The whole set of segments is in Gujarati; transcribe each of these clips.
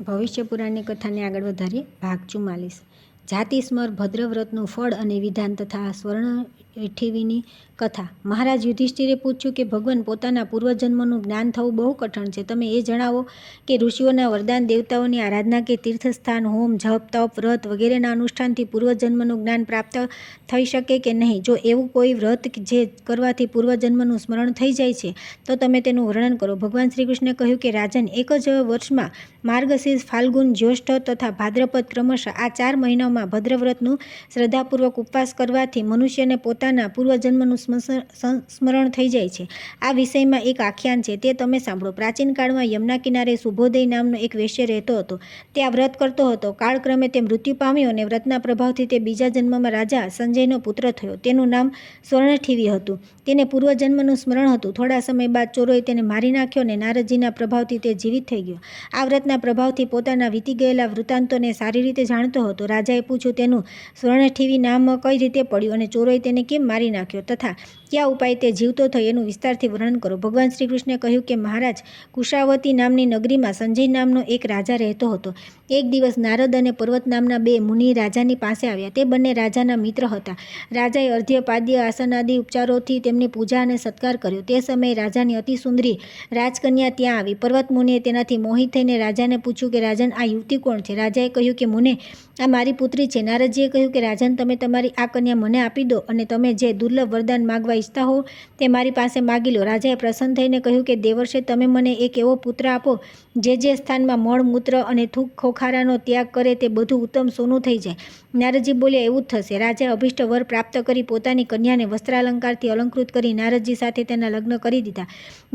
ભવિષ્ય પુરાણની કથાને આગળ વધારીએ. ભાગ 44. જાતિસ્મર ભદ્રવ્રતનું ફળ અને વિધાન તથા સ્વર્ણઠીવીની કથા. મહારાજ યુધિષ્ઠિરે પૂછ્યું કે ભગવાન, પોતાના પૂર્વજન્મનું જ્ઞાન થવું બહુ કઠણ છે. તમે એ જણાવો કે ઋષિઓના વરદાન, દેવતાઓની આરાધના કે તીર્થસ્થાન, હોમ, જપ, તપ, વ્રત વગેરેના અનુષ્ઠાનથી પૂર્વજન્મનું જ્ઞાન પ્રાપ્ત થઈ શકે કે નહીં? જો એવું કોઈ વ્રત જે કરવાથી પૂર્વજન્મનું સ્મરણ થઈ જાય છે તો તમે તેનું વર્ણન કરો. ભગવાન શ્રી કૃષ્ણે કહ્યું કે રાજન, એક જ વર્ષમાં માર્ગશીર્ષ, ફાલ્ગુન, જ્યેષ્ઠ તથા ભાદ્રપદ ક્રમશઃ આ 4 મહિનાઓમાં ભદ્રવ્રતનું શ્રદ્ધાપૂર્વક ઉપવાસ કરવાથી મનુષ્યને પોતાના પૂર્વજન્મનું સ્મરણ થઈ જાય છે. આ વિષયમાં એક આખ્યાન છે, તે તમે સાંભળો. પ્રાચીન કાળમાં યમુના કિનારે શુભોદય નામનો એક વૈશ્ય રહેતો હતો. તે આ વ્રત કરતો હતો. કાળક્રમે તે મૃત્યુ પામ્યો અને વ્રતના પ્રભાવથી તે બીજા જન્મમાં રાજા સંજયનો પુત્ર થયો. તેનું નામ સ્વર્ણઠીવી હતું. તેને પૂર્વજન્મનું સ્મરણ હતું. થોડા સમય બાદ ચોરોએ તેને મારી નાખ્યો અને નારદજીના પ્રભાવથી તે જીવિત થઈ ગયો. આ વ્રતના પ્રભાવથી પોતાના વીતી ગયેલા વૃત્તાંતોને સારી રીતે જાણતો હતો. રાજાએ પૂછ્યું, તેનું સ્વર્ણઠીવી નામ કઈ રીતે પડ્યું અને ચોરોએ તેને કેમ મારી નાખ્યો તથા કયા ઉપાય તે જીવતો થયો, એનું વિસ્તારથી વર્ણન કરો. ભગવાન શ્રી કૃષ્ણે કહ્યું કે મહારાજ, કુશાવતી નામની નગરીમાં સંજય નામનો એક રાજા રહેતો હતો. એક દિવસ નારદ અને પર્વત નામના 2 મુનિ રાજાની પાસે આવ્યા. તે બંને રાજાના મિત્ર હતા. રાજાએ અર્ધ્ય, પાદ્ય, આસન આદિ ઉપચારોથી તેમની પૂજા અને સત્કાર કર્યો. તે સમયે રાજાની અતિ સુંદરી રાજકન્યા ત્યાં આવી. પર્વત મુનિએ તેનાથી મોહિત થઈને રાજાને પૂછ્યું કે રાજન, આ યુવતી કોણ છે? રાજાએ કહ્યું કે મુને, આ મારી પુત્રી છે. નારદજીએ કહ્યું કે રાજન, તમે તમારી આ કન્યા મને આપી દો અને તમે જે દુર્લભ વરદાન માગવા ઈચ્છતા હો તે મારી પાસે માગી લો. રાજાએ પ્રસન્ન થઈને કહ્યું કે દેવર્ષે, તમે મને એક એવો પુત્ર આપો જે સ્થાનમાં મળ, મૂત્ર અને થૂક ખોખારાનો ત્યાગ કરે તે બધું ઉત્તમ સોનું થઈ જાય. નારદજી બોલ્યા, એવું જ થશે. રાજાએ અભિષ્ટ વર પ્રાપ્ત કરી પોતાની કન્યાને વસ્ત્રાલંકારથી અલંકૃત કરી નારદજી સાથે તેના લગ્ન કરી દીધા.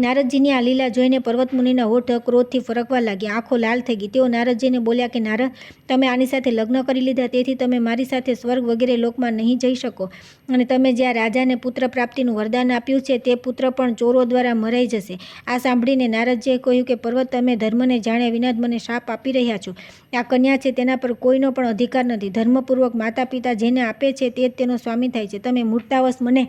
નારદજીની આ લીલા જોઈને પર્વત મુનિના હોઠ ક્રોધથી ફરકવા લાગ્યા. આંખો લાલ થઈ ગઈ. તેઓ નારદજીને બોલ્યા કે નારદ, તમે આની સાથે લગ્ન કરી લીધા, તેથી તમે મારી સાથે સ્વર્ગ વગેરે લોકમાં નહીં જઈ શકો અને તમે જ્યાં રાજાને પુત્ર પ્રાપ્તિનું વરદાન આપ્યું છે તે પુત્ર પણ ચોરો દ્વારા મરાઈ જશે. આ સાંભળીને નારદજીએ કહ્યું કે પર્વત, તમે ધર્મને જાણ્યા વિના જ મને શાપ આપી રહ્યા છો. આ કન્યા છે, તેના પર કોઈનો પણ અધિકાર નથી. ધર્મપૂર્વક માતા પિતા જેને આપે છે તે જ તેનો સ્વામી થાય છે. તમે મૂર્તાવશ મને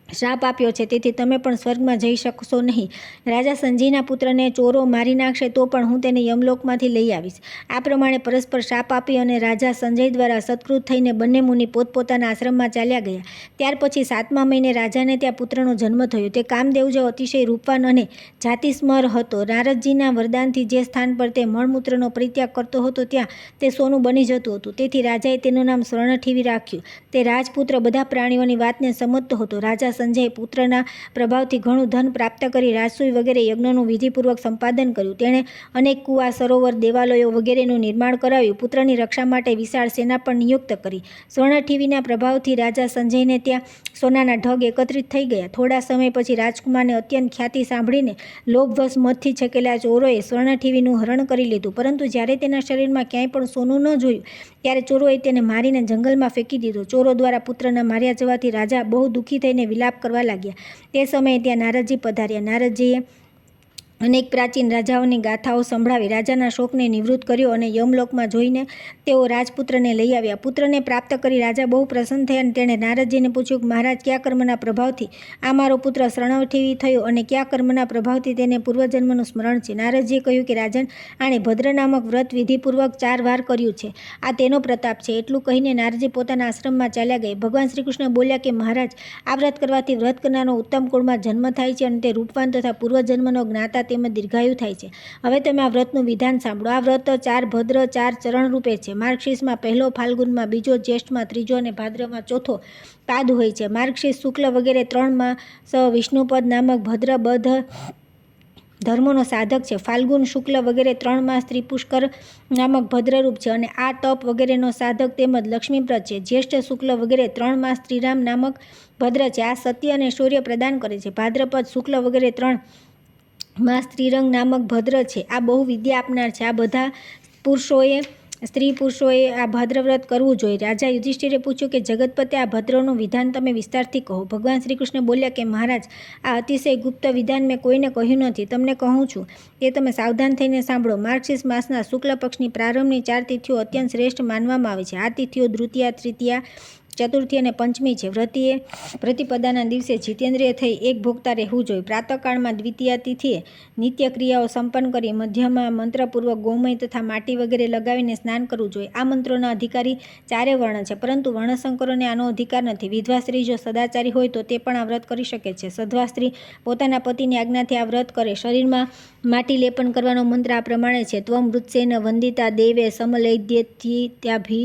શાપ આપ્યો છે, તેથી તમે પણ સ્વર્ગમાં જઈ શકશો નહીં. રાજા સંજયના પુત્રને ચોરો મારી નાખશે તો પણ હું તેને યમલોકમાંથી લઈ આવીશ. આ પ્રમાણે પરસ્પર શાપ આપી અને રાજા સંજય દ્વારા સત્કૃત થઈને બંને મુનિ પોતપોતાના આશ્રમમાં ચાલ્યા ગયા. ત્યાર પછી 7મા મહિને રાજાને ત્યાં પુત્રનો જન્મ થયો. તે કામદેવ જેવો અતિશય રૂપવાન અને જાતિસ્મર હતો. નારદજીના વરદાનથી જે સ્થાન પર તે મળમૂત્રનો પરિત્યાગ કરતો હતો ત્યાં તે સોનું બની જતું હતું. તેથી રાજાએ તેનું નામ સ્વર્ણઠીવી રાખ્યું. તે રાજપુત્ર બધા પ્રાણીઓની વાતને સમજતો હતો. રાજા સંજય પુત્રના પ્રભાવથી ઘણું ધન પ્રાપ્ત કરી રાજસૂય વગેરે યજ્ઞોનું વિધિપૂર્વક સંપાદન કર્યું. તેણે અનેક કુવા, સરોવર, દેવાલયો વગેરેનું નિર્માણ કરાવ્યું. પુત્રની રક્ષા માટે વિશાળ સેના પણ નિયુક્ત કરી. સ્વર્ણઠીવીના પ્રભાવથી રાજા સંજયને ત્યાં સોનાના ઢગ એકત્રિત થઈ ગયા. થોડા સમય પછી રાજકુમારને અત્યંત ખ્યાતિ સાંભળીને લોભવશ મદથી છકેલા ચોરોએ સ્વર્ણઠીવીનું હરણ કરી લીધું. પરંતુ જ્યારે તેના શરીરમાં ક્યાંય પણ સોનું ન જોયું ત્યારે ચોરોએ તેને મારીને જંગલમાં ફેંકી દીધો. ચોરો દ્વારા પુત્રના માર્યા જવાથી રાજા બહુ દુઃખી થઈને વિલાપ કરવા લાગ્યા. તે સમયે ત્યાં નારદજી પધાર્યા. નારદજીએ અનેક પ્રાચીન રાજાઓની ગાથાઓ સંભળાવી રાજાના શોકને નિવૃત્ત કર્યો અને યમલોકમાં જોઈને તેઓ રાજપુત્રને લઈ આવ્યા. પુત્રને પ્રાપ્ત કરી રાજા બહુ પ્રસન્ન થયા અને તેણે નારદજીને પૂછ્યું કે મહારાજ, કયા કર્મના પ્રભાવથી આ મારો પુત્ર સ્વર્ણઠીવી થયો અને કયા કર્મના પ્રભાવથી તેને પૂર્વજન્મનું સ્મરણ છે? નારદજીએ કહ્યું કે રાજન, આણે ભદ્ર નામક વ્રત વિધિપૂર્વક 4 વાર કર્યું છે. આ તેનો પ્રતાપ છે. એટલું કહીને નારદજી પોતાના આશ્રમમાં ચાલ્યા ગયા. ભગવાન શ્રી કૃષ્ણ બોલ્યા કે મહારાજ, આ વ્રત કરવાથી વ્રત કરનારનો ઉત્તમ કુળમાં જન્મ થાય છે અને તે રૂપવાન તથા પૂર્વજન્મનો જ્ઞાતા તેમજ દીર્ઘાયુ થાય છે. હવે તમે આ વ્રતનું વિધાન સાંભળો. આ વ્રત 4 ભદ્ર, 4 ચરણ રૂપે છે. માર્ગશીર્ષમાં પહેલો, ફાલ્ગુનમાં બીજો, જ્યેષ્ઠમાં ત્રીજો અને ભાદ્રમાં ચોથો પાદ હોય છે. માર્ગશીર્ષ શુક્લ વગેરે 3 માસ વિષ્ણુપદ નામક ભદ્ર બધ ધર્મોનો સાધક છે. ફાલ્ગુન શુક્લ વગેરે 3 માસ ત્રિપુષ્કર નામક ભદ્રરૂપ છે અને આ તપ વગેરેનો સાધક તેમજ લક્ષ્મીપ્રદ છે. જ્યેષ્ઠ શુક્લ વગેરે 3 માસ શ્રીરામ નામક ભદ્ર છે. આ સત્ય અને શૌર્ય પ્રદાન કરે છે. ભાદ્રપદ શુક્લ વગેરે 3 માસ ત્રિરંગ નામક ભદ્ર છે. આ બહુ વિદ્યા આપનાર છે. આ બધા સ્ત્રી પુરુષોએ આ ભદ્રવ્રત કરવું જોઈએ. રાજા યુધિષ્ઠિરે પૂછ્યું કે જગતપતે, આ ભદ્રનું વિધાન તમે વિસ્તારથી કહો. ભગવાન શ્રી કૃષ્ણ બોલ્યા કે મહારાજ, આ અતિશય ગુપ્ત વિધાન મેં કોઈને કહ્યું નથી. તમને કહું છું તે તમે સાવધાન થઈને સાંભળો. માર્ગશીર્ષ માસના શુક્લ પક્ષની પ્રારંભની 4 તિથિઓ અત્યંત શ્રેષ્ઠ માનવામાં આવે છે. આ તિથિઓ દ્વિતીયા, તૃતીયા, ચતુર્થી અને પંચમી છે. વ્રતીએ પ્રતિપદાના દિવસે જીતેન્દ્રિય થઈ એક ભોગતા રહેવું જોઈએ. પ્રાતઃકાળમાં દ્વિતીયા તિથિએ નિત્ય ક્રિયાઓ સંપન્ન કરી મધ્યમાં મંત્રપૂર્વક ગોમય તથા માટી વગેરે લગાવીને સ્નાન કરવું જોઈએ. આ મંત્રોના અધિકારી 4 વર્ણ છે, પરંતુ વર્ણશંકરોને આનો અધિકાર નથી. વિધવા સ્ત્રી જો સદાચારી હોય તો તે પણ આ વ્રત કરી શકે છે. સધવા સ્ત્રી પોતાના પતિની આજ્ઞાથી આ વ્રત કરે. શરીરમાં માટી લેપન કરવાનો મંત્ર આ પ્રમાણે છે: ત્વમ મૃત્સેન વંદિતા દેવે સમલૈદ્યથિત્યાભિ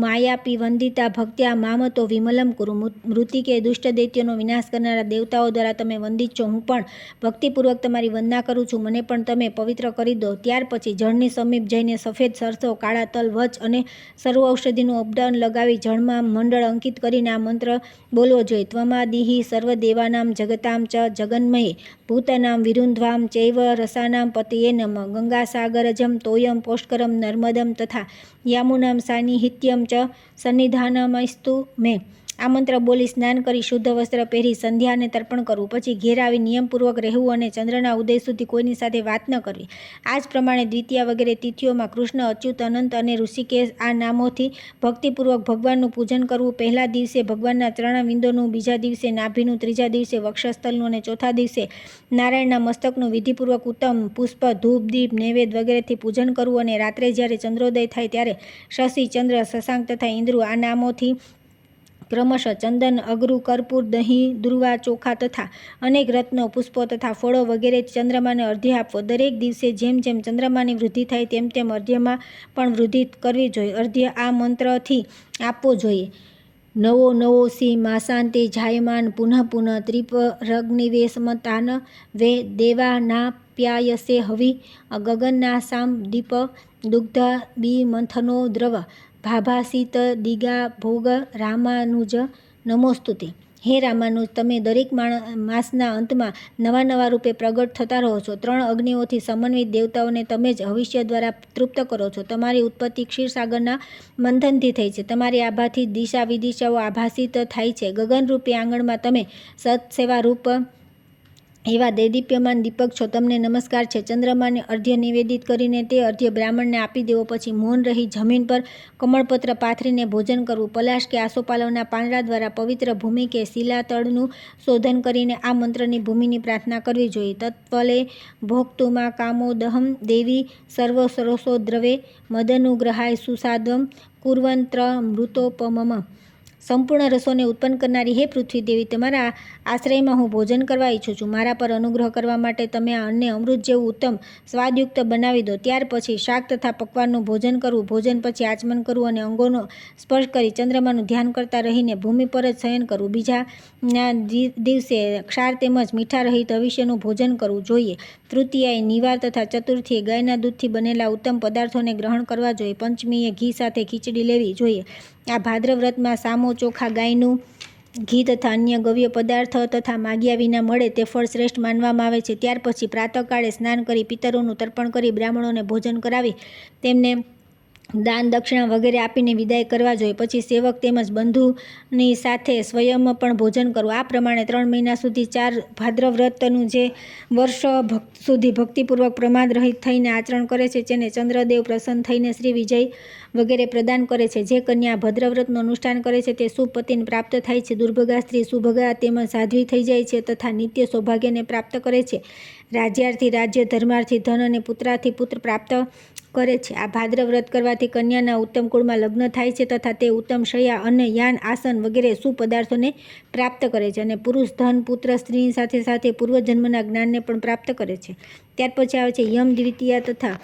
માયાપી વંદિતા ભક્ત્યા મામતો વિમલમ કુરુ. મૃતિકે દુષ્ટ દૈત્યોનો વિનાશ કરનારા દેવતાઓ દ્વારા તમે વંદિત છો. હું પણ ભક્તિપૂર્વક તમારી વંદના કરું છું. મને પણ તમે પવિત્ર કરી દો. ત્યાર પછી જળની સમીપ જઈને સફેદ સરસો, કાળા તલ, વચ અને સર્વ ઔષધિનું ઉપદાન લગાવી જળમાં મંડળ અંકિત કરીને આ મંત્ર બોલવો જોઈએ: ત્વમાદિઃ સર્વદેવાનામ જગતામ ચ જગન્મયે ભૂતાનામ વિરુંધ્વામ ચૈવ રસાનામ પતયે નમઃ. ગંગાસાગરજમ તોયમ પોષ્કરમ નર્મદમ તથા યામુનામ સાનિહિત્યમ ચ સન્નિધાનમસ્તુ મે. આ મંત્ર બોલી સ્નાન કરી શુદ્ધ વસ્ત્ર પહેરી સંધ્યાને તર્પણ કરવું. પછી ઘેર આવી નિયમપૂર્વક રહેવું અને ચંદ્રના ઉદય સુધી કોઈની સાથે વાત ન કરવી. આ જ પ્રમાણે દ્વિતીયા વગેરે તિથિઓમાં કૃષ્ણ, અચ્યુત, અનંત અને ઋષિકેશ આ નામોથી ભક્તિપૂર્વક ભગવાનનું પૂજન કરવું. પહેલા દિવસે ભગવાનના ચરણાવિંદોનું, બીજા દિવસે નાભિનું, ત્રીજા દિવસે વક્ષસ્થલનું અને ચોથા દિવસે નારાયણના મસ્તકનું વિધિપૂર્વક ઉત્તમ પુષ્પ, ધૂપ, દીપ, નૈવેદ્ય વગેરેથી પૂજન કરવું. અને રાત્રે જ્યારે ચંદ્રોદય થાય ત્યારે શશી, ચંદ્ર, શશાંક તથા ઇન્દ્રુ આ નામોથી ક્રમશઃ ચંદન, અગરુ, કર્પૂર, દહીં, દુર્વા, ચોખા તથા અનેક રત્નો, પુષ્પો તથા ફળો વગેરેથી ચંદ્રમાને અર્ધ્ય આપવો. દરેક દિવસે જેમ જેમ ચંદ્રમાની વૃદ્ધિ થાય તેમ તેમ અર્ધ્યમાં પણ વૃદ્ધિ કરવી જોઈએ. અર્ધ્ય આ મંત્રથી આપવો જોઈએ: નવો નવોસી માસાંતે જાયમાન પુનઃ પુનઃ ત્રિપરગ્નિવેશમતાન વે દેવાનાપ્યાયસે હવિ ગગન્નાસામ દીપ દુગ્ધાબિમંથનો દ્રવ ભાભાસિત દિગા ભોગ રામાનુજ નમોસ્તુતે. હે રામાનુજ, તમે દરેક માસના અંતમાં નવા નવા રૂપે પ્રગટ થતા રહો છો. 3 અગ્નિઓથી સમન્વિત દેવતાઓને તમે જ હવિષ્ય દ્વારા તૃપ્ત કરો છો. તમારી ઉત્પત્તિ ક્ષીરસાગરના મંથનથી થઈ છે. તમારી આભાથી દિશા વિદિશાઓ આભાસિત થાય છે. ગગનરૂપી આંગણમાં તમે સત્સેવા રૂપ એવા દૈદીપ્યમાન દીપક છો. તમને નમસ્કાર છે. ચંદ્રમાને અર્ધ્ય નિવેદિત કરીને તે અર્ધ્ય બ્રાહ્મણને આપી દેવો. પછી મૌન રહી જમીન પર કમળપત્ર પાથરીને ભોજન કરવું. પલાશ કે આસોપાલવના પાંદડા દ્વારા પવિત્ર ભૂમિ કે શિલાતળનું શોધન કરીને આ મંત્રની ભૂમિની પ્રાર્થના કરવી જોઈએ: તત્ફલે ભોક્તુમા કામોદહમ દેવી સર્વસરસો દ્રવે મદનુગ્રહાય સુસાદ્વમ કુર્વન્ત્ર મૃતોપમમ. સંપૂર્ણ રસોને ઉત્પન્ન કરનારી હે પૃથ્વી દેવી, તમારા આશ્રયમાં હું ભોજન કરવા ઈચ્છું છું. મારા પર અનુગ્રહ કરવા માટે તમે આ અન્નને અમૃત જેવું ઉત્તમ સ્વાદયુક્ત બનાવી દો. ત્યાર પછી શાક તથા પકવાનનું ભોજન કરવું. ભોજન પછી આચમન કરવું અને અંગોનો સ્પર્શ કરી ચંદ્રમાનું ધ્યાન કરતા રહીને ભૂમિ પર જ શયન કરવું. બીજાના દિવસે ક્ષાર તેમજ મીઠા રહિત હવિષ્યનું ભોજન કરવું જોઈએ. તૃતીયાએ નિવાર તથા ચતુર્થીએ ગાયના દૂધથી બનેલા ઉત્તમ પદાર્થોને ગ્રહણ કરવા જોઈએ. પંચમીએ ઘી સાથે ખીચડી લેવી જોઈએ. આ ભાદ્ર વ્રતમાં સામો, ચોખા, ગાયનું ઘી તથા અન્ય ગવ્ય પદાર્થ તથા માગ્યા વિના મળે તે ફળ શ્રેષ્ઠ માનવામાં આવે છે. ત્યાર પછી પ્રાતઃકાળે સ્નાન કરી પિતરોનું તર્પણ કરી બ્રાહ્મણોને ભોજન કરાવી તેમને દાન, દક્ષિણા વગેરે આપીને વિદાય કરવા જોઈએ. પછી સેવક તેમજ બંધુની સાથે સ્વયં પણ ભોજન કરવું. આ પ્રમાણે 3 મહિના સુધી 4 ભાદ્રવ્રતનું જે વર્ષ સુધી ભક્તિપૂર્વક પ્રમાદ રહિત થઈને આચરણ કરે છે તેને ચંદ્રદેવ પ્રસન્ન થઈને શ્રી વિજય વગેરે પ્રદાન કરે છે. જે કન્યા ભદ્રવ્રતનું અનુષ્ઠાન કરે છે તે શુભ પતિને પ્રાપ્ત થાય છે. દુર્ભગા સ્ત્રી સુભગા તેમજ સાધ્વી થઈ જાય છે તથા નિત્ય સૌભાગ્યને પ્રાપ્ત કરે છે. રાજ્યાર્થી રાજ્ય, ધર્માર્થી ધન અને પુત્રાર્થી પુત્ર પ્રાપ્ત કરે છે. આ ભાદ્ર વ્રત કરવાથી કન્યાના ઉત્તમ કુળમાં લગ્ન થાય છે તથા તે ઉત્તમ શૈયા, અન્ન, યાન, આસન વગેરે સુપદાર્થોને પ્રાપ્ત કરે છે અને પુરુષ, ધન, પુત્ર, સ્ત્રીની સાથે સાથે પૂર્વજન્મના જ્ઞાનને પણ પ્રાપ્ત કરે છે. ત્યાર પછી આવે છે યમ દ્વિતીયા તથા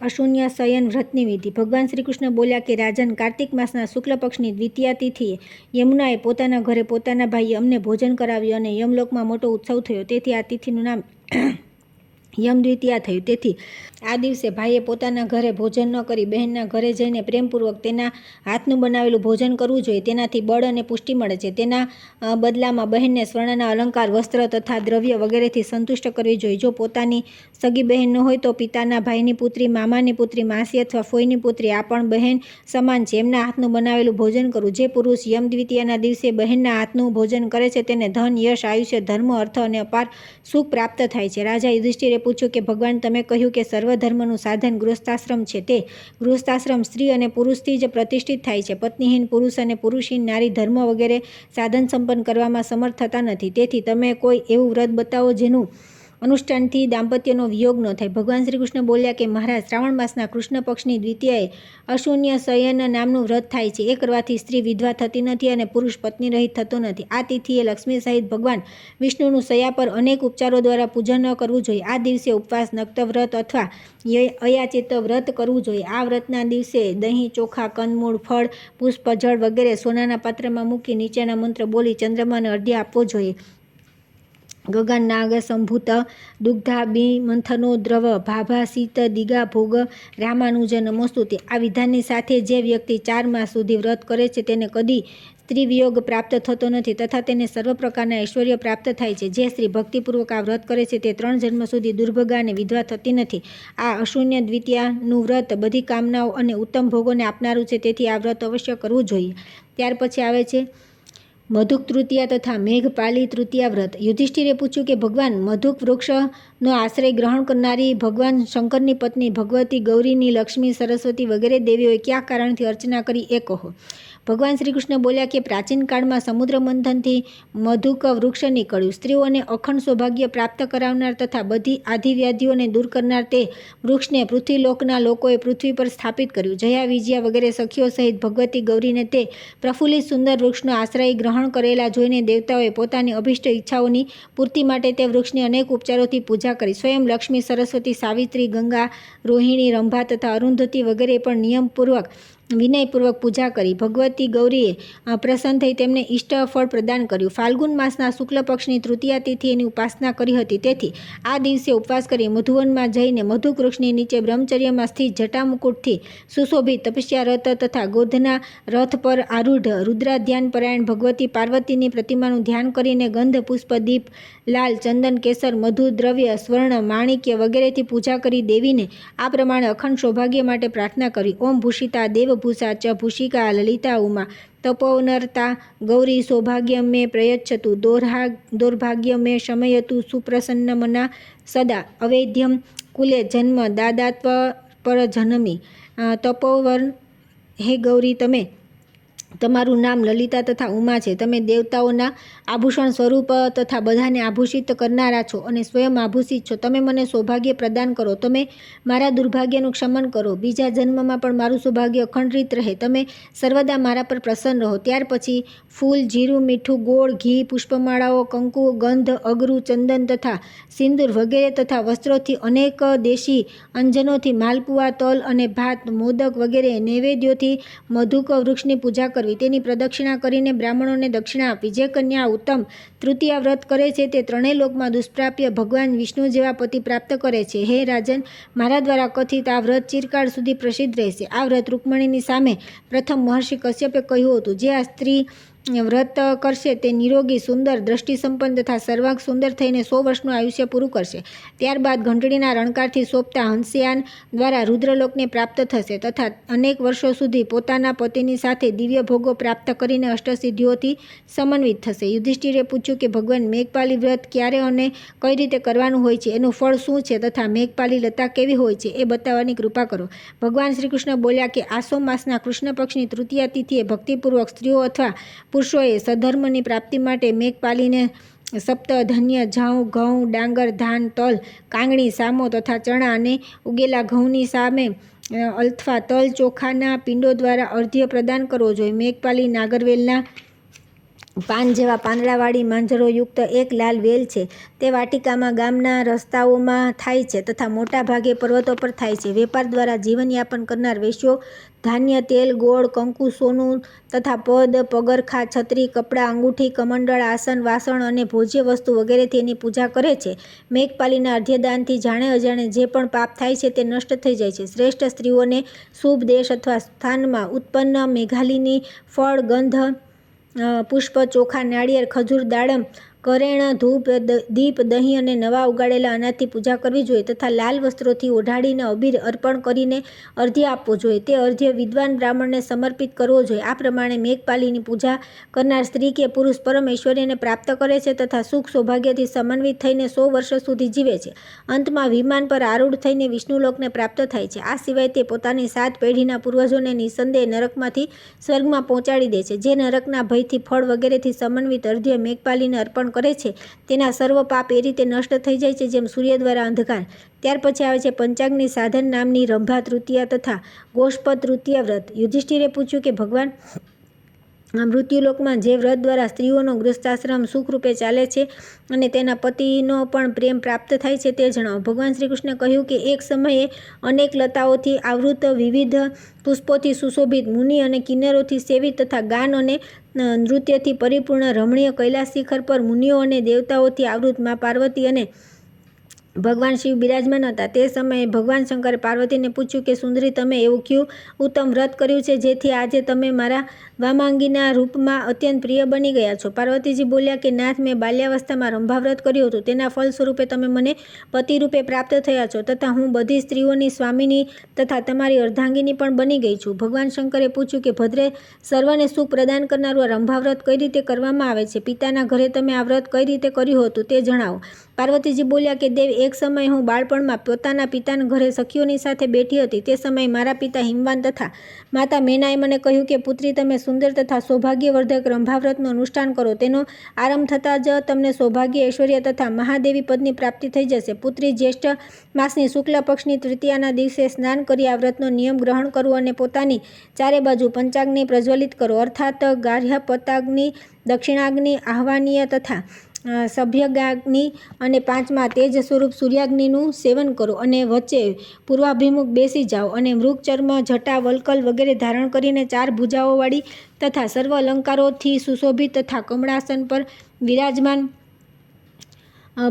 અશૂન્ય શયન વ્રતની વિધિ. ભગવાન શ્રી કૃષ્ણ બોલ્યા કે રાજન, કાર્તિક માસના શુક્લ પક્ષની દ્વિતીયા તિથિએ યમુનાએ પોતાના ઘરે પોતાના ભાઈએ અમને ભોજન કરાવ્યું અને યમલોકમાં મોટો ઉત્સવ થયો. તેથી આ તિથિનું નામ યમ દ્વિતીયા થયું. તેથી આ દિવસે ભાઈએ પોતાના ઘરે ભોજન ન કરી બહેનના ઘરે જઈને પ્રેમપૂર્વક તેના હાથનું બનાવેલું ભોજન કરવું જોઈએ. તેનાથી બળ અને પુષ્ટિ મળે છે. તેના બદલામાં બહેનને સ્વર્ણના અલંકાર, વસ્ત્ર તથા દ્રવ્ય વગેરેથી સંતુષ્ટ કરવી જોઈએ. જો પોતાની સગી બહેન ન હોય તો પિતાના ભાઈની પુત્રી, મામાની પુત્રી, માસી અથવા ફોઈની પુત્રી આ પણ બહેન સમાન છે. એમના હાથનું બનાવેલું ભોજન કરવું. જે પુરુષ યમ દ્વિતીયાના દિવસે બહેનના હાથનું ભોજન કરે છે તેને ધન, યશ, આયુષ્ય, ધર્મ, અર્થ અને અપાર સુખ પ્રાપ્ત થાય છે. રાજા યુધિષ્ઠિરે પૂછ્યું કે ભગવાન, તમે કહ્યું કે સર્વધર્મનું સાધન ગૃહસ્થાશ્રમ છે. તે ગૃહસ્થાશ્રમ સ્ત્રી અને પુરુષથી જ પ્રતિષ્ઠિત થાય છે. પત્નીહીન પુરુષ અને પુરુષહીન નારી ધર્મ વગેરે સાધન સંપન્ન કરવામાં સમર્થ થતા નથી. તેથી તમે કોઈ એવું વ્રત બતાવો જેનું અનુષ્ઠાનથી દાંપત્યનો વિયોગ ન થાય. ભગવાન શ્રી કૃષ્ણ બોલ્યા કે મહારાજ, શ્રાવણ માસના કૃષ્ણ પક્ષની દ્વિતીયાએ અશૂન્ય શયન નામનું વ્રત થાય છે. એ કરવાથી સ્ત્રી વિધવા થતી નથી અને પુરુષ પત્ની રહિત થતો નથી. આ તિથિએ લક્ષ્મી સહિત ભગવાન વિષ્ણુનું શયા પર અનેક ઉપચારો દ્વારા પૂજન ન કરવું જોઈએ. આ દિવસે ઉપવાસ, નક્ત વ્રત અથવા અયાચિત વ્રત કરવું જોઈએ. આ વ્રતના દિવસે દહીં, ચોખા, કંદમૂળ, ફળ, પુષ્પ, જળ વગેરે સોનાના પાત્રમાં મૂકી નીચેના મંત્ર બોલી ચંદ્રમાને અર્ધ્ય આપવો જોઈએ. ગગન નાગ સંભૂત દુગ્ધાબી મંથનો દ્રવ ભાભા શીત દિગા ભોગ રામાનુજ નમોસ્તુતે. આ વિધાનની સાથે જે વ્યક્તિ 4 માસ સુધી વ્રત કરે છે તેને કદી સ્ત્રી વિયોગ પ્રાપ્ત થતો નથી તથા તેને સર્વ પ્રકારના ઐશ્વર્ય પ્રાપ્ત થાય છે. જે સ્ત્રી ભક્તિપૂર્વક આ વ્રત કરે છે તે 3 જન્મ સુધી દુર્ભગા અને વિધવા થતી નથી. આ અશૂન્ય દ્વિતીયાનું વ્રત બધી કામનાઓ અને ઉત્તમ ભોગોને આપનારું છે. તેથી આ વ્રત અવશ્ય કરવું જોઈએ. ત્યાર પછી આવે છે મધુક તૃતીયા તથા મેઘપાલી તૃતીયા વ્રત. યુધિષ્ઠિરે પૂછ્યું કે ભગવાન, મધુક વૃક્ષનો આશ્રય ગ્રહણ કરનારી ભગવાન શંકરની પત્ની ભગવતી ગૌરીની લક્ષ્મી, સરસ્વતી વગેરે દેવીઓએ કયા કારણથી અર્ચના કરી એ કહો. ભગવાન શ્રી કૃષ્ણ બોલ્યા કે પ્રાચીન કાળમાં સમુદ્ર મંથનથી મધુક વૃક્ષ નીકળ્યું. સ્ત્રીઓને અખંડ સૌભાગ્ય પ્રાપ્ત કરાવનાર તથા બધી આધિવ્યાધિઓને દૂર કરનાર તે વૃક્ષને પૃથ્વીલોકના લોકોએ પૃથ્વી પર સ્થાપિત કર્યું. જયા, વિજયા વગેરે સખીઓ સહિત ભગવતી ગૌરીને તે પ્રફુલ્લિત સુંદર વૃક્ષનો આશ્રય ગ્રહણ કરેલા જોઈને દેવતાઓએ પોતાની અભિષ્ટ ઈચ્છાઓની પૂર્તિ માટે તે વૃક્ષની અનેક ઉપચારોથી પૂજા કરી. સ્વયં લક્ષ્મી, સરસ્વતી, સાવિત્રી, ગંગા, રોહિણી, રંભા તથા અરુંધતી વગેરે પણ નિયમપૂર્વક વિનયપૂર્વક પૂજા કરી. ભગવતી ગૌરીએ પ્રસન્ન થઈ તેમને ઇષ્ટ ફળ પ્રદાન કર્યું. ફાલ્ગુન માસના શુક્લ પક્ષની તૃતીયા તિથિ એની ઉપાસના કરી હતી. તેથી આ દિવસે ઉપવાસ કરી મધુવનમાં જઈને મધુક વૃક્ષની નીચે બ્રહ્મચર્યમાં સ્થિત જટામુકુટથી સુશોભિત તપસ્યા રથ તથા ગોધના રથ પર આરૂઢ રુદ્રાધ્યાન પરાયણ ભગવતી પાર્વતીની પ્રતિમાનું ધ્યાન કરીને ગંધ, પુષ્પ, દીપ, લાલ, ચંદન, કેસર, મધુ, દ્રવ્ય, સ્વર્ણ, માણિક્ય વગેરેથી પૂજા કરી દેવીને આ પ્રમાણે અખંડ સૌભાગ્ય માટે પ્રાર્થના કરી. ઓમ ભૂષિતા દેવભૂષા ચ ભૂષિકા લલિતા ઉમા તપોનરતા ગૌરી સૌભાગ્ય મે પ્રયચ્છતુ દૌર્ભાગ્ય મે શમયતુ સુપ્રસન્નમના સદા અવૈધ્યમ કુલે જન્મ દાદાત્વ પર જનમી. તપોવન હે ગૌરી, તમે તમારું નામ લલિતા તથા ઉમા છે. તમે દેવતાઓના આભૂષણ સ્વરૂપ તથા બધાને આભૂષિત કરનારા છો અને સ્વયં આભૂષિત છો. તમે મને સૌભાગ્ય પ્રદાન કરો. તમે મારા દુર્ભાગ્યનું ક્ષમન કરો. બીજા જન્મમાં પણ મારું સૌભાગ્ય અખંડિત રહે. તમે સર્વદા મારા પર પ્રસન્ન રહો. ત્યાર પછી ફૂલ, જીરું, મીઠું, ગોળ, ઘી, પુષ્પમાળાઓ, કંકુ, ગંધ, અગરું, ચંદન તથા સિંદૂર વગેરે તથા વસ્ત્રોથી અનેક દેશી અંજનોથી માલપુઆ, તલ અને ભાત, મોદક વગેરે નૈવેદ્યોથી મધુક વૃક્ષની પૂજા કરવી. તેની પ્રદક્ષિણા કરીને બ્રાહ્મણોને દક્ષિણા આપવી. જે કન્યા ઉત્તમ તૃતીયા વ્રત કરે છે તે 3 લોકમાં દુષ્પ્રાપ્ય ભગવાન વિષ્ણુ જેવા પતિ પ્રાપ્ત કરે છે. હે રાજન, મારા દ્વારા કથિત આ વ્રત ચિરકાળ સુધી પ્રસિદ્ધ રહેશે. આ વ્રત રૂકમણીની સામે પ્રથમ મહર્ષિ કશ્યપે કહ્યું હતું. જે આ સ્ત્રી વ્રત કરશે તે નિરોગી, સુંદર, દ્રષ્ટિ સંપન્ન તથા સર્વાંગ સુંદર થઈને 100 વર્ષનું આયુષ્ય પૂરું કરશે. ત્યારબાદ ઘંટડીના રણકારથી સોંપતા હંસયાન દ્વારા રુદ્રલોકને પ્રાપ્ત થશે તથા અનેક વર્ષો સુધી પોતાના પતિની સાથે દિવ્ય ભોગો પ્રાપ્ત કરીને અષ્ટસિદ્ધિઓથી સમન્વિત થશે. યુધિષ્ઠિરે પૂછ્યું કે ભગવાન, મેઘપાલી વ્રત ક્યારે અને કઈ રીતે કરવાનું હોય છે, એનું ફળ શું છે તથા મેઘપાલી લતા કેવી હોય છે એ બતાવવાની કૃપા કરો. ભગવાન શ્રી કૃષ્ણ બોલ્યા કે આસો માસના કૃષ્ણ પક્ષની તૃતીયા તિથિએ ભક્તિપૂર્વક સ્ત્રીઓ અથવા પુરુષોએ સધર્મની પ્રાપ્તિ માટે મેઘપાલીને સપ્ત ધાન્ય, જવ, ઘઉં, ડાંગર, ધાન, તલ, કાંગણી, સામો તથા ચણા અને ઉગેલા ઘઉંની સામે અથવા તલ, ચોખાના પિંડો દ્વારા અર્ધ્ય પ્રદાન કરવો જોઈએ. મેઘપાલી નાગરવેલના પાન જેવા પાંદડાવાળી માંજરોયુક્ત એક લાલ વેલ છે. તે વાટિકામાં ગામના રસ્તાઓમાં થાય છે તથા મોટા ભાગે પર્વતો પર થાય છે. વેપાર દ્વારા જીવનયાપન કરનાર વૈશ્યો ધાન્ય, તેલ, ગોળ, કંકુ, સોનું તથા પદ, પગરખા, છત્રી, કપડાં, અંગૂઠી, કમંડળ, આસન, વાસણ અને ભોજ્ય વસ્તુ વગેરેથી એની પૂજા કરે છે. મેઘપાલીના અર્ધ્યદાનથી જાણે અજાણે જે પણ પાપ થાય છે તે નષ્ટ થઈ જાય છે. શ્રેષ્ઠ સ્ત્રીઓને શુભ દેશ અથવા સ્થાનમાં ઉત્પન્ન મેઘાલીની ફળ, ગંધ, પુષ્પ, ચોખા, નાળિયેર, ખજૂર, દાડમ કરેણ, ધૂપ, દીપ, દહીં અને નવા ઉગાડેલા અનાજથી પૂજા કરવી જોઈએ તથા લાલ વસ્ત્રોથી ઓઢાડીને અબીર અર્પણ કરીને અર્ધ્ય આપવો જોઈએ. તે અર્ધ્ય વિદ્વાન બ્રાહ્મણને સમર્પિત કરવો જોઈએ. આ પ્રમાણે મેઘપાલીની પૂજા કરનાર સ્ત્રી કે પુરુષ પરમ ઐશ્વર્યને પ્રાપ્ત કરે છે તથા સુખ સૌભાગ્યથી સમન્વિત થઈને 100 વર્ષ સુધી જીવે છે. અંતમાં વિમાન પર આરૂઢ થઈને વિષ્ણુલોકને પ્રાપ્ત થાય છે. આ સિવાય તે પોતાની 7 પેઢીના પૂર્વજોને નિસંદેહ નરકમાંથી સ્વર્ગમાં પહોંચાડી દે છે. જે નરકના ભયથી ફળ વગેરેથી સમન્વિત અર્ધ્ય મેઘપાલીને અર્પણ કરે છે તેના સર્વ પાપ એ રીતે નષ્ટ થઈ જાય છે જેમ સૂર્ય દ્વારા અંધકાર. ત્યાર પછી આવે છે પંચાગ્નિ સાધન નામની રંભા તૃતીયા તથા ગોષ્પદ તૃતીયા વ્રત. યુધિષ્ઠિરે પૂછ્યું કે ભગવાન, મૃત્યુલોકમાં જે વ્રત દ્વારા સ્ત્રીઓનો ગૃહસ્થાશ્રમ સુખરૂપે ચાલે છે અને તેના પતિનો પણ પ્રેમ પ્રાપ્ત થાય છે તે જણાવો. ભગવાન શ્રી કૃષ્ણે કહ્યું કે એક સમયે અનેક લતાઓથી આવૃત, વિવિધ પુષ્પોથી સુશોભિત, મુનિ અને કિન્નરોથી સેવિત તથા ગાન અને નૃત્યથી પરિપૂર્ણ રમણીય કૈલાસ શિખર પર મુનિઓ અને દેવતાઓથી આવૃત મા પાર્વતી અને ભગવાન શિવ બિરાજમાન હતા. તે સમયે ભગવાન શંકરે પાર્વતીને પૂછ્યું કે સુંદરી, તમે એવું કયું ઉત્તમ વ્રત કર્યું છે જેથી આજે તમે મારા વામાંગીના રૂપમાં અત્યંત પ્રિય બની ગયા છો? પાર્વતીજી બોલ્યા કે નાથ, મેં બાલ્યાવસ્થામાં રંભા વ્રત કર્યું હતું. તેના ફળ સ્વરૂપે તમે મને પતિરૂપે પ્રાપ્ત થયા છો તથા હું બધી સ્ત્રીઓની સ્વામિની તથા તમારી અર્ધાંગીની પણ બની ગઈ છું. ભગવાન શંકરે પૂછ્યું કે ભદ્રે, સર્વને સુખ પ્રદાન કરનારું આ રંભા વ્રત કઈ રીતે કરવામાં આવે છે? પિતાના ઘરે તમે આ વ્રત કઈ રીતે કર્યું હતું તે જણાવો. પાર્વતીજી બોલ્યા કે દેવ, એક સમયે હું બાળપણમાં પોતાના પિતાના ઘરે સખીઓની સાથે બેઠી હતી. તે સમયે મારા પિતા હિમવાન તથા માતા મેનાએ મને કહ્યું કે પુત્રી, તમે સુંદર તથા સૌભાગ્યવર્ધક રંભાવ્રતનું અનુષ્ઠાન કરો. તેનો આરંભ થતાં જ તમને સૌભાગ્ય, ઐશ્વર્ય તથા મહાદેવી પદની પ્રાપ્તિ થઈ જશે. પુત્રી, જ્યેષ્ઠ માસની શુક્લ પક્ષની તૃતીયાના દિવસે સ્નાન કરી આ વ્રતનો નિયમ ગ્રહણ કરવો અને પોતાની ચારે બાજુ પંચાગ્નિ પ્રજ્વલિત કરો, અર્થાત ગાર્હપતાગ્નિ, દક્ષિણાગ્નિ, આહ્વાનીય તથા સભ્યગાગ્નિ અને 5મા તેજ સ્વરૂપ સૂર્યાગ્નિનું સેવન કરો અને વચ્ચે પૂર્વાભિમુખ બેસી જાઓ અને મૃગ ચર્મ, જટા, વલ્કલ વગેરે ધારણ કરીને 4 ભુજાઓવાળી તથા સર્વ અલંકારોથી સુશોભિત તથા કમળાસન પર વિરાજમાન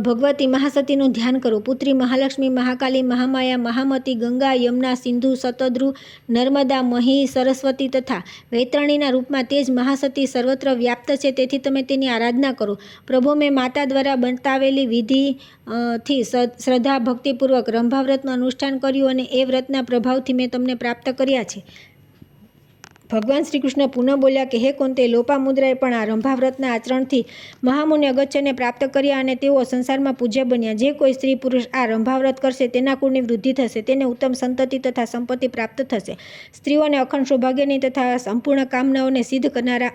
ભગવતી મહાસતીનું ધ્યાન કરો. પુત્રી, મહાલક્ષ્મી, મહાકાલી, મહામાયા, મહામતી, ગંગા, યમુના, સિંધુ, સતદ્રુ, નર્મદા, મહી, સરસ્વતી તથા વૈતરણીના રૂપમાં તે જ મહાસતી સર્વત્ર વ્યાપ્ત છે, તેથી તમે તેની આરાધના કરો. પ્રભુ, મેં માતા દ્વારા બતાવેલી વિધિથી શ્રદ્ધા ભક્તિપૂર્વક રંભાવ્રતનું અનુષ્ઠાન કર્યું અને એ વ્રતના પ્રભાવથી મેં તમને પ્રાપ્ત કર્યા છે. ભગવાન શ્રી કૃષ્ણ પુનઃ બોલ્યા કે હે કુંતી, લોપામુદ્રાએ પણ આ રંભાવ્રતના આચરણથી મહામુનિ અગસ્ત્યને પ્રાપ્ત કર્યા અને તેઓ સંસારમાં પૂજ્ય બન્યા. જે કોઈ સ્ત્રી પુરુષ આ રંભાવ્રત કરશે તેના કુળની વૃદ્ધિ થશે, તેને ઉત્તમ સંતતિ તથા સંપત્તિ પ્રાપ્ત થશે. સ્ત્રીઓને અખંડ સૌભાગ્યની તથા સંપૂર્ણ કામનાઓને સિદ્ધ કરનારા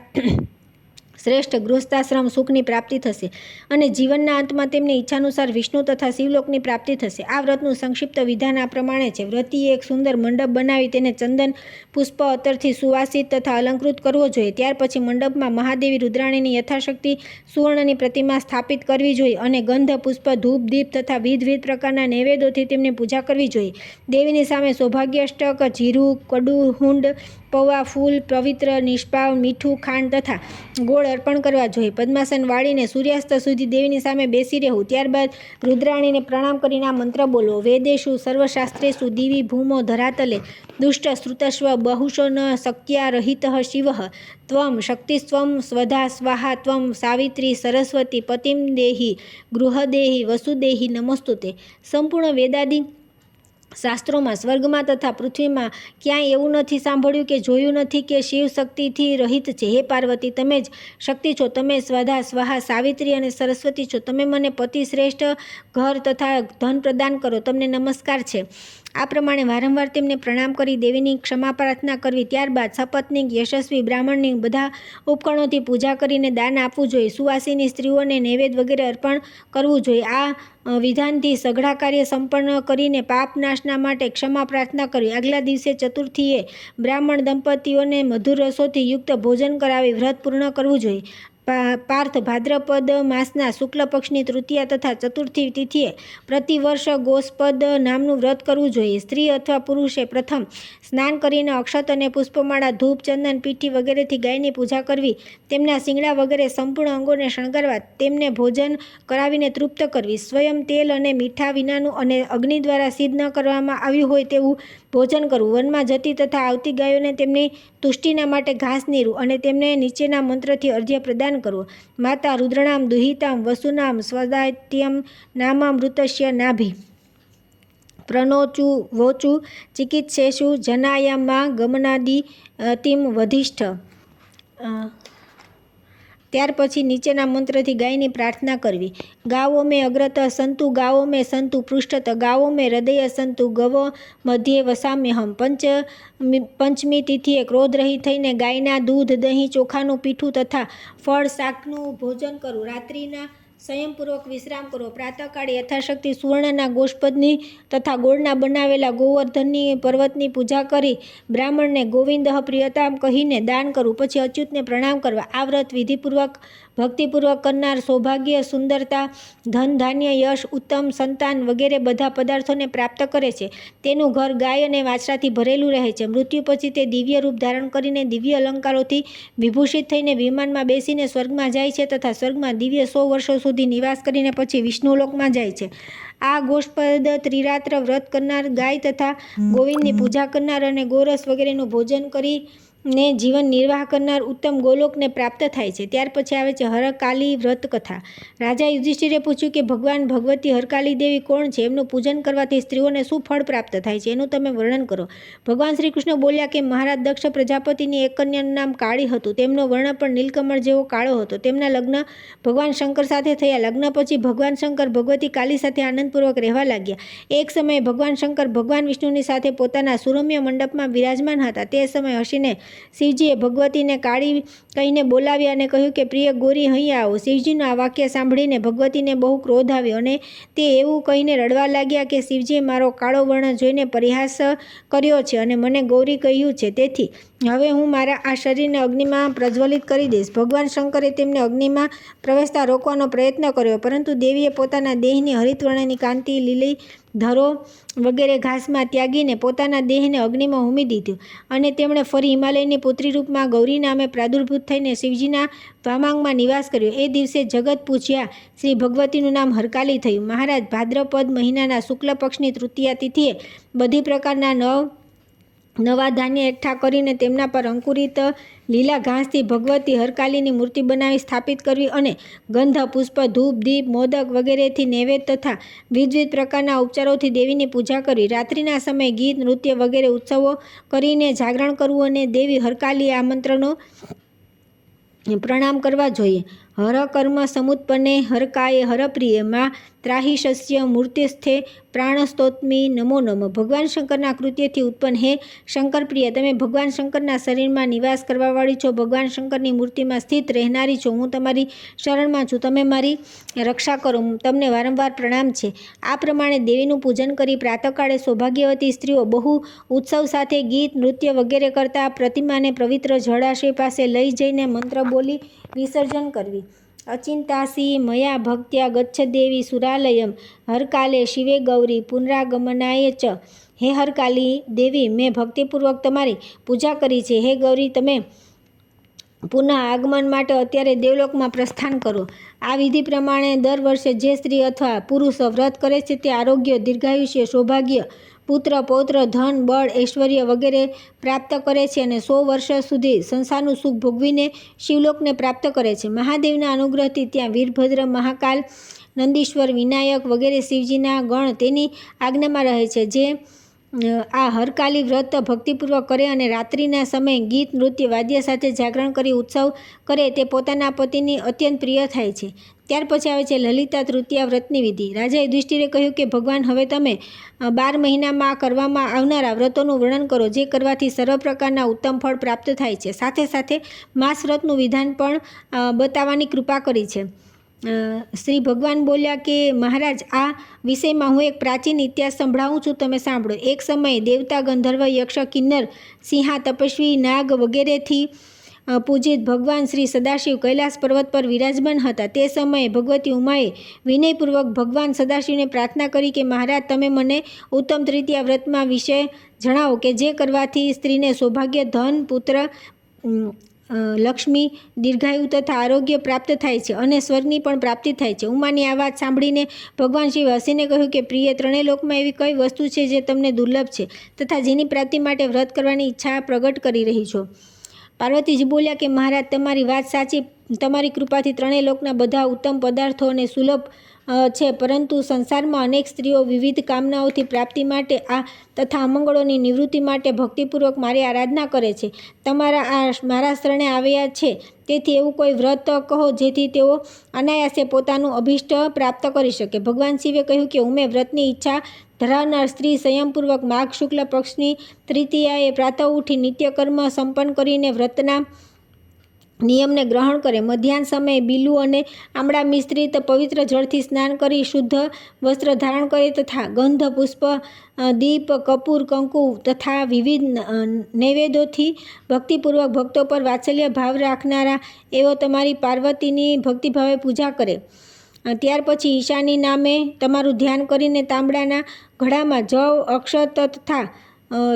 શ્રેષ્ઠ ગૃહસ્થાશ્રમ સુખની પ્રાપ્તિ થશે અને જીવનના અંતમાં તેમને ઈચ્છાનુસાર વિષ્ણુ તથા શિવલોકની પ્રાપ્તિ થશે. આ વ્રતનું સંક્ષિપ્ત વિધાન આ પ્રમાણે છે. વ્રતીએ એક સુંદર મંડપ બનાવી તેને ચંદન, પુષ્પ, અત્તરથી સુવાસિત તથા અલંકૃત કરવો જોઈએ. ત્યાર પછી મંડપમાં મહાદેવી રુદ્રાણીની યથાશક્તિ સુવર્ણની પ્રતિમા સ્થાપિત કરવી જોઈએ અને ગંધ, પુષ્પ, ધૂપ, દીપ તથા વિવિધ પ્રકારના નૈવેદ્યોથી તેમની પૂજા કરવી જોઈએ. દેવીની સામે સૌભાગ્યાષ્ટક, જીરું, કડુહુંડ, પૌવા, ફૂલ, પવિત્ર, નિષ્પાવ, મીઠું, ખાંડ તથા ગોળ અર્પણ કરવા જોઈએ. પદ્માસન વાળીને સૂર્યાસ્ત સુધી દેવીની સામે બેસી રહેવું. ત્યારબાદ રુદ્રાણીને પ્રણામ કરીને આ મંત્ર બોલવો. વેદેષુ સર્વશાસ્ત્રેષુ દિવી ભૂમો ધરાતલે દુષ્ટ શ્રુતસ્વ બહુશો ન શક્યા રહિતઃ શિવઃ ત્વમ શક્તિસ્ત્વં સ્વધા સ્વાહા ત્વમ સાવિત્રી સરસ્વતી પતિમ દેહિ ગૃહદેહિ વસુદેહિ નમોસ્તુતે. સંપૂર્ણ વેદાદિ શાસ્ત્રોમાં સ્વર્ગમાં તથા પૃથ્વીમાં ક્યાંય એવું નથી સાંભળ્યું કે જોયું નથી કે શિવ શક્તિથી રહિત છે. હે પાર્વતી, તમે જ શક્તિ છો. તમે સ્વધા સ્વાહા સાવિત્રી અને સરસ્વતી છો. તમે મને પતિ શ્રેષ્ઠ ઘર તથા ધન પ્રદાન કરો. તમને નમસ્કાર છે. આ પ્રમાણે વારંવાર તેમને પ્રણામ કરી દેવીની ક્ષમા પ્રાર્થના કરવી. ત્યારબાદ સપત્નીક, યશસ્વી બ્રાહ્મણની બધા ઉપકરણોથી પૂજા કરીને દાન આપવું જોઈએ. સુવાસીની સ્ત્રીઓને નૈવેદ્ય વગેરે અર્પણ કરવું જોઈએ. આ વિધાનથી સઘળા કાર્ય સંપન્ન કરીને પાપ નાશના માટે ક્ષમા પ્રાર્થના કરવી. આગલા દિવસે ચતુર્થીએ બ્રાહ્મણ દંપતીઓને મધુર રસોથી યુક્ત ભોજન કરાવી વ્રત પૂર્ણ કરવું જોઈએ. પાર્થ, ભાદ્રપદ માસના શુક્લ પક્ષની તૃતીયા તથા ચતુર્થી તિથિએ પ્રતિવર્ષ ગોસ્પદ નામનું વ્રત કરવું જોઈએ. સ્ત્રી અથવા પુરુષે પ્રથમ સ્નાન કરીને અક્ષત અને પુષ્પમાળા, ધૂપ, ચંદન, પીઠી વગેરેથી ગાયની પૂજા કરવી. તેમના શિંગડા વગેરે સંપૂર્ણ અંગોને શણગારવા. તેમને ભોજન કરાવીને તૃપ્ત કરવી. સ્વયં તેલ અને મીઠા વિનાનું અને અગ્નિ દ્વારા સિદ્ધ ન કરવામાં આવ્યું હોય તેવું ભોજન કરવું, વનમાં જતી તથા આવતી ગાયોને તેમની તુષ્ટિના માટે ઘાસ નીરવું અને તેમને નીચેના મંત્રથી અર્ઘ્ય પ્રદાન કરવું. માતા રુદ્રણામ દુહિતામ વસુનામ સ્વદાત્યમ નામામૃતસ્ય નાભિ પ્રનોચુ વોચુ ચિકિત્સેષુ જનાયામાં ગમનાદિ અતિમ વધિષ્ઠ. ત્યાર પછી નીચેના મંત્રથી ગાયની પ્રાર્થના કરવી. ગાવો મેં અગ્રત સંતુ, ગાવો મેં સંતુ પૃષ્ઠત, ગાવો મેં હૃદય સંતુ, ગવો મધ્યે વસામ્યહમ. પંચમી તિથિએ ક્રોધ રહિત થઈને ગાયના દૂધ, દહીં, ચોખાનું પીઠું તથા ફળ શાકનું ભોજન કરવું. રાત્રિના સંયમપૂર્વક વિશ્રામ કરવો. પ્રાતઃકાળે યથાશક્તિ સુવર્ણના ગોષ્પદની તથા ગોળના બનાવેલા ગોવર્ધનની પર્વતની પૂજા કરી બ્રાહ્મણને ગોવિંદ પ્રિયતામ કહીને દાન કરવું. પછી અચ્યુતને પ્રણામ કરવા. આ વ્રત વિધિપૂર્વક ભક્તિપૂર્વક કરનાર સૌભાગ્ય, સુંદરતા, ધન, ધાન્ય, યશ, ઉત્તમ સંતાન વગેરે બધા પદાર્થોને પ્રાપ્ત કરે છે. તેનું ઘર ગાય અને વાછરાથી ભરેલું રહે છે. મૃત્યુ પછી તે દિવ્ય રૂપ ધારણ કરીને દિવ્ય અલંકારોથી વિભૂષિત થઈને વિમાનમાં બેસીને સ્વર્ગમાં જાય છે તથા સ્વર્ગમાં દિવ્ય 100 વર્ષો સુધી નિવાસ કરીને પછી વિષ્ણુલોકમાં જાય છે. આ ગોષ્પદ ત્રિરાત્ર વ્રત કરનાર, ગાય તથા ગોવિંદની પૂજા કરનાર અને ગોરસ વગેરેનું ભોજન કરીને જીવન નિર્વાહ કરનાર ઉત્તમ ગોલોકને પ્રાપ્ત થાય છે. ત્યાર પછી આવે છે હરકાલી વ્રત કથા. રાજા યુધિષ્ઠિરે પૂછ્યું કે ભગવાન ભગવતી હરકાલી દેવી કોણ છે? એમનું પૂજન કરવાથી સ્ત્રીઓને શું ફળ પ્રાપ્ત થાય છે? એનું તમે વર્ણન કરો. ભગવાન શ્રી કૃષ્ણ બોલ્યા કે મહારાજ દક્ષ પ્રજાપતિની એક કન્યાનું નામ કાળી હતું. તેમનો વર્ણ પણ નીલકમળ જેવો કાળો હતો. તેમના લગ્ન ભગવાન શંકર સાથે થયા. લગ્ન પછી ભગવાન શંકર ભગવતી કાલી સાથે આનંદપૂર્વક રહેવા લાગ્યા. એક સમયે ભગવાન શંકર ભગવાન વિષ્ણુની સાથે પોતાના સુરમ્ય મંડપમાં બિરાજમાન હતા. તે સમયે હસીને શિવજીએ ભગવતીને કાળી કહીને બોલાવ્યા અને કહ્યું કે પ્રિય ગોરી અહીં આવો. શિવજીનું આ વાક્ય સાંભળીને ભગવતીને બહુ ક્રોધ આવ્યો અને તે એવું કહીને રડવા લાગ્યા કે શિવજીએ મારો કાળો વર્ણ જોઈને પરિહાસ કર્યો છે અને મને ગૌરી કહ્યું છે. તેથી હવે હું મારા આ શરીરને અગ્નિમાં પ્રજ્વલિત કરી દઈશ. ભગવાન શંકરે તેમને અગ્નિમાં પ્રવેશતા રોકવાનો પ્રયત્ન કર્યો, પરંતુ દેવીએ પોતાના દેહની હરિતવર્ણની કાંતિ, લીલી ધરો વગેરે ઘાસમાં ત્યાગીને પોતાના દેહને અગ્નિમાં હોમી દીધું અને તેમણે ફરી હિમાલયની પુત્રી રૂપમાં ગૌરી નામે પ્રાદુર્ભૂત થઈને શિવજીના વામાંગમાં નિવાસ કર્યો. એ દિવસે જગત પૂજ્યા શ્રી ભગવતીનું નામ હરકાલી થયું. મહારાજ, ભાદ્રપદ મહિનાના શુક્લ પક્ષની તૃતીયા તિથિએ બધી પ્રકારના નવા ધાન્ય એકઠા કરીને તેમના પર અંકુરિત લીલા ઘાસથી ભગવતી હરકાલીની મૂર્તિ બનાવી સ્થાપિત કરવી અને ગંધ, પુષ્પ, ધૂપ, દીપ, મોદક વગેરેથી નૈવેદ્ય તથા વિવિધ પ્રકારના ઉપચારોથી દેવીની પૂજા કરવી. રાત્રિના સમયે ગીત, નૃત્ય વગેરે ઉત્સવો કરીને જાગરણ કરવું અને દેવી હરકાલી આમંત્રણો પ્રણામ કરવા જોઈએ. હર કર્મ સમુત્પન્ને હરકાય હરપ્રિય માં ત્રાહિશસ્ય મૂર્તિસ્થે પ્રાણસ્તોત્મી નમો નમઃ. ભગવાન શંકરના કૃત્યથી ઉત્પન્ન હે શંકર પ્રિય, તમે ભગવાન શંકરના શરીરમાં નિવાસ કરવાવાળી છો. ભગવાન શંકરની મૂર્તિમાં સ્થિત રહેનારી છો. હું તમારી શરણમાં છું. તમે મારી રક્ષા કરો. તમને વારંવાર પ્રણામ છે. આ પ્રમાણે દેવીનું પૂજન કરી પ્રાતઃકાળે સૌભાગ્યવતી સ્ત્રીઓ બહુ ઉત્સવ સાથે ગીત, નૃત્ય વગેરે કરતા પ્રતિમાને પવિત્ર જળાશય પાસે લઈ જઈને મંત્ર બોલી વિસર્જન કરવી. અચિંતાસી મયા ભક્ત્યા ગચ્છ દેવી સુરાલયમ હરકાલે શિવે ગૌરી પુનરાગમનાય ચ. હે હરકાલી દેવી, મેં ભક્તિપૂર્વક તમારી પૂજા કરી છે. હે ગૌરી, તમે પુનઃ આગમન માટે અત્યારે દેવલોકમાં પ્રસ્થાન કરો. આ વિધિ પ્રમાણે દર વર્ષે જે સ્ત્રી અથવા પુરુષ વ્રત કરે છે તે આરોગ્ય, દીર્ઘાયુષ્ય, સૌભાગ્ય, પુત્ર, પૌત્ર, ધન, બળ, ઐશ્વર્ય વગેરે પ્રાપ્ત કરે છે અને 100 વર્ષ સુધી સંસારનું સુખ ભોગવીને શિવલોકને પ્રાપ્ત કરે છે. મહાદેવના અનુગ્રહથી ત્યાં વીરભદ્ર, મહાકાલ, નંદીશ્વર, વિનાયક વગેરે શિવજીના ગણ તેની આજ્ઞામાં રહે છે. જે આ હરકાલી વ્રત ભક્તિપૂર્વક કરે અને રાત્રિના સમયે ગીત, નૃત્ય, વાદ્ય સાથે જાગરણ કરી ઉત્સવ કરે તે પોતાના પતિની અત્યંત પ્રિય થાય છે. ત્યાર પછી આવે છે લલિતા તૃતીયા વ્રતની વિધિ. રાજા યુધિષ્ઠિરે કહ્યું કે ભગવાન, હવે તમે 12 મહિનામાં કરવામાં આવનારા વ્રતોનું વર્ણન કરો, જે કરવાથી સર્વ પ્રકારના ઉત્તમ ફળ પ્રાપ્ત થાય છે. સાથે સાથે માસ વ્રતનું વિધાન પણ બતાવવાની કૃપા કરી છે. શ્રી ભગવાન બોલ્યા કે મહારાજ, આ વિષયમાં હું એક પ્રાચીન ઇતિહાસ સંભળાવું છું, તમે સાંભળો. એક સમયે દેવતા, ગંધર્વ, યક્ષ, કિન્નર, સિંહા, તપસ્વી, નાગ વગેરેથી પૂજિત ભગવાન શ્રી સદાશિવ કૈલાસ પર્વત પર વિરાજમાન હતા. તે સમયે ભગવતી ઉમાએ વિનયપૂર્વક ભગવાન સદાશિવને પ્રાર્થના કરી કે મહારાજ, તમે મને ઉત્તમ તૃતીયા વ્રતમાં વિશે જણાવો કે જે કરવાથી સ્ત્રીને સૌભાગ્ય, ધન, પુત્ર લક્ષ્મી, દીર્ઘાયુ તથા આરોગ્ય પ્રાપ્ત થાય છે અને સ્વર્ગની પણ પ્રાપ્તિ થાય છે. ઉમાની આ વાત સાંભળીને ભગવાન શિવે હસીને કહ્યું કે પ્રિય, ત્રણેય લોકમાં એવી કઈ વસ્તુ છે જે તમને દુર્લભ છે તથા જેની પ્રાપ્તિ માટે વ્રત કરવાની ઈચ્છા પ્રગટ કરી રહી છો? પાર્વતીજી બોલ્યા કે મહારાજ, તમારી વાત સાચી. તમારી કૃપાથી ત્રણેય લોકના બધા ઉત્તમ પદાર્થો અને સુલભ છે, પરંતુ સંસારમાં અનેક સ્ત્રીઓ વિવિધ કામનાઓથી પ્રાપ્તિ માટે તથા અમંગળોની નિવૃત્તિ માટે ભક્તિપૂર્વક મારી આરાધના કરે છે. મારા શરણે આવ્યા છે, તેથી એવું કોઈ વ્રત કહો જેથી તેઓ અનાયાસે પોતાનું અભિષ્ટ પ્રાપ્ત કરી શકે. ભગવાન શિવે કહ્યું કે ઉમે, વ્રતની ઈચ્છા ધરાવનાર સ્ત્રી સંયમપૂર્વક માઘ શુક્લ પક્ષની તૃતીયાએ પ્રાતઃ ઉઠી નિત્યકર્મ સંપન્ન કરીને વ્રતના નિયમને ગ્રહણ કરે. મધ્યાહન સમયે બીલું અને આમળા મિશ્રિત પવિત્ર જળથી સ્નાન કરી શુદ્ધ વસ્ત્ર ધારણ કરે તથા ગંધ, પુષ્પ, દીપ, કપૂર, કંકુ તથા વિવિધ નૈવેદ્યોથી ભક્તિપૂર્વક ભક્તો પર વાત્સલ્ય ભાવ રાખનારા એવો તમારી પાર્વતીની ભક્તિભાવે પૂજા કરે. ત્યાર પછી ઈશાની નામે તમારું ધ્યાન કરીને તાંબડાના ઘડામાં જવ, અક્ષત તથા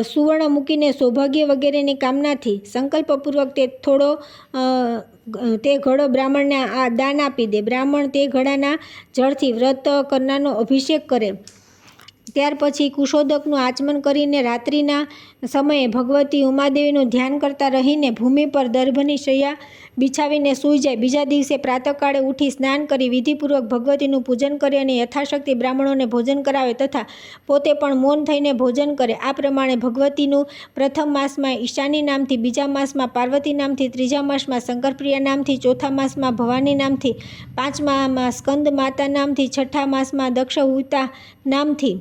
સુવર્ણ મૂકીને સૌભાગ્ય વગેરેની કામનાથી સંકલ્પપૂર્વક તે ઘડો બ્રાહ્મણને દાન આપી દે. બ્રાહ્મણ તે ઘડાના જળથી વ્રત કરનારનો અભિષેક કરે. ત્યાર પછી કુશોદકનું આચમન કરીને રાત્રિના સમયે ભગવતી ઉમાદેવીનું ધ્યાન કરતા રહીને ભૂમિ પર દર્ભની શૈયા બિછાવીને સૂઈ જાય. બીજા દિવસે પ્રાતઃકાળે ઉઠી સ્નાન કરી વિધિપૂર્વક ભગવતીનું પૂજન કરે અને યથાશક્તિ બ્રાહ્મણોને ભોજન કરાવે તથા પોતે પણ મૌન થઈને ભોજન કરે. આ પ્રમાણે ભગવતીનું પ્રથમ માસમાં ઈશાની નામથી, બીજા માસમાં પાર્વતી નામથી, ત્રીજા માસમાં શંકરપ્રિયા નામથી, ચોથા માસમાં ભવાની નામથી, પાંચમામાં સ્કંદ માતા નામથી, છઠ્ઠા માસમાં દક્ષહુતા નામથી,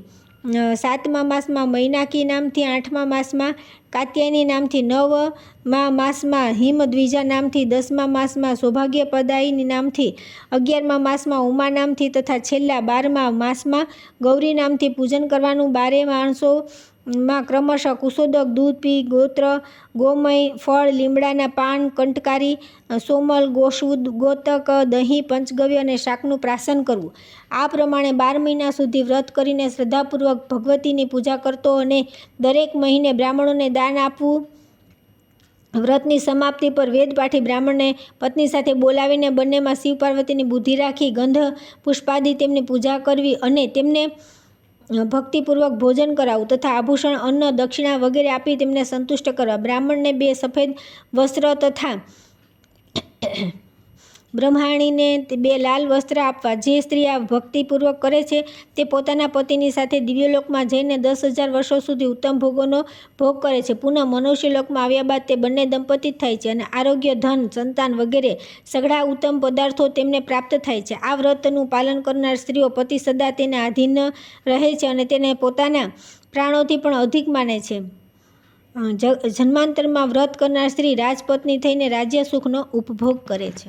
સાતમા માસમાં મૈનાકી નામથી, આઠમા માસમાં કાત્યાયની નામથી, નવમા માસમાં હિમદ્વિજા નામથી, દસમા માસમાં સૌભાગ્યપદાયિની નામથી, 11મા માસમાં ઉમા નામથી તથા છેલ્લા 12મા માસમાં ગૌરી નામથી પૂજન કરવાનું. 12 માણસોમાં ક્રમશઃ કુશોદક, દૂધ પી, ગોત્ર, ગોમય, ફળ, લીમડાના પાન, કંટકારી, સોમલ, ગોતક, દહીં, પંચગવ્ય અને શાકનું પ્રાશન કરવું. આ પ્રમાણે 12 મહિના સુધી વ્રત કરીને શ્રદ્ધાપૂર્વક ભગવતીની પૂજા કરતો અને દરેક મહિને બ્રાહ્મણોને દાન આપવું. વ્રતની સમાપ્તિ પર વેદપાઠી બ્રાહ્મણને પત્ની સાથે બોલાવીને બંનેમાં શિવ પાર્વતીની બુદ્ધિ રાખી ગંધ પુષ્પાદિ તેમની પૂજા કરવી અને તેમને ભક્તિપૂર્વક ભોજન કરાવવું તથા આભૂષણ, અન્ન, દક્ષિણા વગેરે આપી તેમને સંતુષ્ટ કરવા. બ્રાહ્મણને 2 સફેદ વસ્ત્ર તથા બ્રહ્માણીને 2 લાલ વસ્ત્ર આપવા. જે સ્ત્રી આ ભક્તિપૂર્વક કરે છે તે પોતાના પતિની સાથે દિવ્યલોકમાં જઈને 10,000 વર્ષો સુધી ઉત્તમ ભોગોનો ભોગ કરે છે. પુનઃ મનુષ્યલોકમાં આવ્યા બાદ તે બંને દંપતી થાય છે અને આરોગ્ય, ધન, સંતાન વગેરે સઘળા ઉત્તમ પદાર્થો તેમને પ્રાપ્ત થાય છે. આ વ્રતનું પાલન કરનાર સ્ત્રીઓ પતિ સદા તેના આધીન રહે છે અને તેને પોતાના પ્રાણોથી પણ અધિક માને છે. જન્માંતરમાં વ્રત કરનાર સ્ત્રી રાજપત્ની થઈને રાજ્ય સુખનો ઉપભોગ કરે છે.